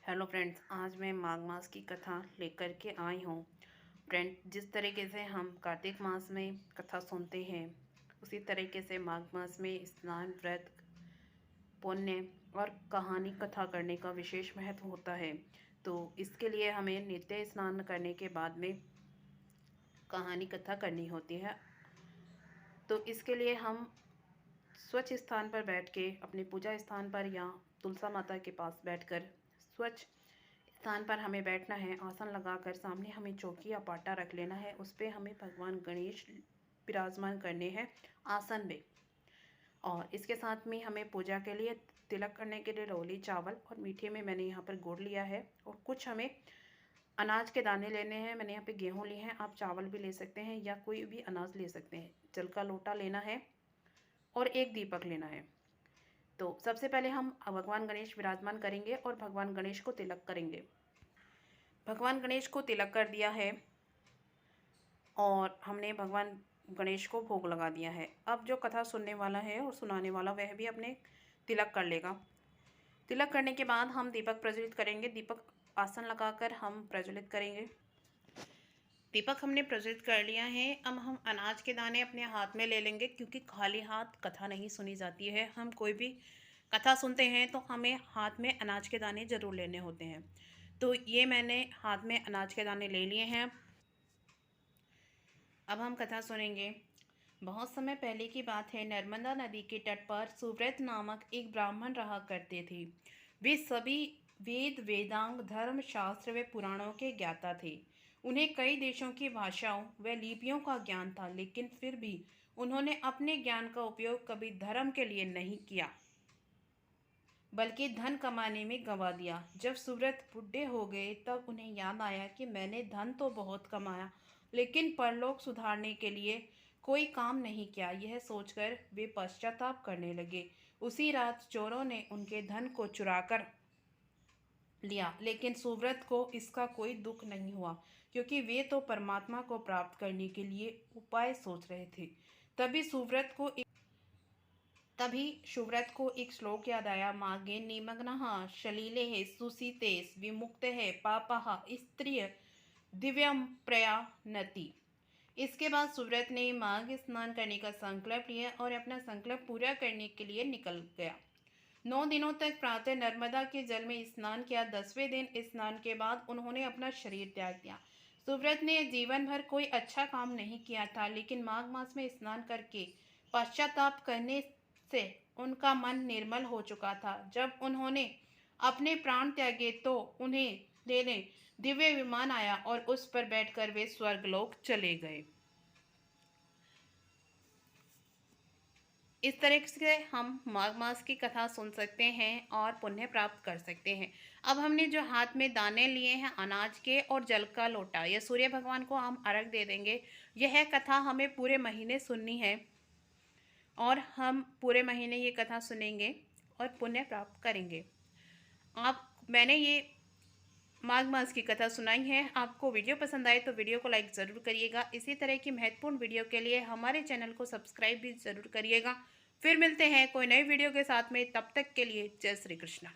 Hello friends, आज मैं माघ मास की कथा लेकर के आई हूँ। फ्रेंड, जिस तरीके से हम कार्तिक मास में कथा सुनते हैं, उसी तरीके से माघ मास में स्नान, व्रत, पुण्य और कहानी कथा करने का विशेष महत्व होता है। तो इसके लिए हमें नित्य स्नान करने के बाद में कहानी कथा करनी होती है। तो इसके लिए हम स्वच्छ स्थान पर बैठ के, अपने पूजा स्थान पर या तुलसा माता के पास बैठकर, स्वच्छ स्थान पर हमें बैठना है। आसन लगाकर सामने हमें चौकी या पाटा रख लेना है। उस पर हमें भगवान गणेश विराजमान करने हैं आसन में। और इसके साथ में हमें पूजा के लिए, तिलक करने के लिए रोली चावल, और मीठे में मैंने यहाँ पर गुड़ लिया है। और कुछ हमें अनाज के दाने लेने हैं। मैंने यहाँ पे गेहूँ लिए हैं, आप चावल भी ले सकते हैं या कोई भी अनाज ले सकते हैं। जल का लोटा लेना है और एक दीपक लेना है। तो सबसे पहले हम भगवान गणेश विराजमान करेंगे और भगवान गणेश को तिलक करेंगे। भगवान गणेश को तिलक कर दिया है और हमने भगवान गणेश को भोग लगा दिया है। अब जो कथा सुनने वाला है और सुनाने वाला, वह भी अपने तिलक कर लेगा। तिलक करने के बाद हम दीपक प्रज्वलित करेंगे। दीपक आसन लगाकर हम प्रज्वलित करेंगे। दीपक हमने प्रज्वलित कर लिया है। अब हम अनाज के दाने अपने हाथ में ले लेंगे, क्योंकि खाली हाथ कथा नहीं सुनी जाती है। हम कोई भी कथा सुनते हैं तो हमें हाथ में अनाज के दाने ज़रूर लेने होते हैं। तो ये मैंने हाथ में अनाज के दाने ले लिए हैं। अब हम कथा सुनेंगे। बहुत समय पहले की बात है। नर्मदा नदी के तट पर सुव्रत नामक एक ब्राह्मण रहा करते थे। वे सभी वेद, वेदांग, धर्म शास्त्र व पुराणों के ज्ञाता थे। उन्हें कई देशों की भाषाओं व लिपियों का ज्ञान था, लेकिन फिर भी उन्होंने अपने ज्ञान का उपयोग कभी धर्म के लिए नहीं किया, बल्कि धन कमाने में गंवा दिया। जब सुव्रत बूढ़े हो गए, तब उन्हें याद आया कि मैंने धन तो बहुत कमाया, लेकिन परलोक सुधारने के लिए कोई काम नहीं किया। यह सोचकर वे पश्चाताप करने लगे। उसी रात चोरों ने उनके धन को चुराकर लिया, लेकिन सुव्रत को इसका कोई दुख नहीं हुआ, क्योंकि वे तो परमात्मा को प्राप्त करने के लिए उपाय सोच रहे थे। तभी सुव्रत को एक श्लोक याद आया। मागे निमग्नः सलिले सुसीतेस विमुक्तः पापः स्त्रिय दिव्यम प्रयानति। इसके बाद सुव्रत ने माघ स्नान करने का संकल्प लिया और अपना संकल्प पूरा करने के लिए निकल गया। 9 दिनों तक प्रातः नर्मदा के जल में स्नान किया। 10वें दिन स्नान के बाद उन्होंने अपना शरीर त्याग दिया। सुव्रत ने जीवन भर कोई अच्छा काम नहीं किया था, लेकिन माघ मास में स्नान करके पश्चाताप करने से उनका मन निर्मल हो चुका था। जब उन्होंने अपने प्राण त्यागे तो उन्हें लेने दिव्य विमान आया और उस पर बैठकर वे स्वर्गलोक चले गए। इस तरह से हम माघ मास की कथा सुन सकते हैं और पुण्य प्राप्त कर सकते हैं। अब हमने जो हाथ में दाने लिए हैं अनाज के और जल का लोटा, यह सूर्य भगवान को हम अर्घ दे देंगे। यह कथा हमें पूरे महीने सुननी है और हम पूरे महीने ये कथा सुनेंगे और पुण्य प्राप्त करेंगे। मैंने ये माघ मास की कथा सुनाई है। आपको वीडियो पसंद आए तो वीडियो को लाइक ज़रूर करिएगा। इसी तरह की महत्वपूर्ण वीडियो के लिए हमारे चैनल को सब्सक्राइब भी ज़रूर करिएगा। फिर मिलते हैं कोई नई वीडियो के साथ में। तब तक के लिए जय श्री कृष्ण।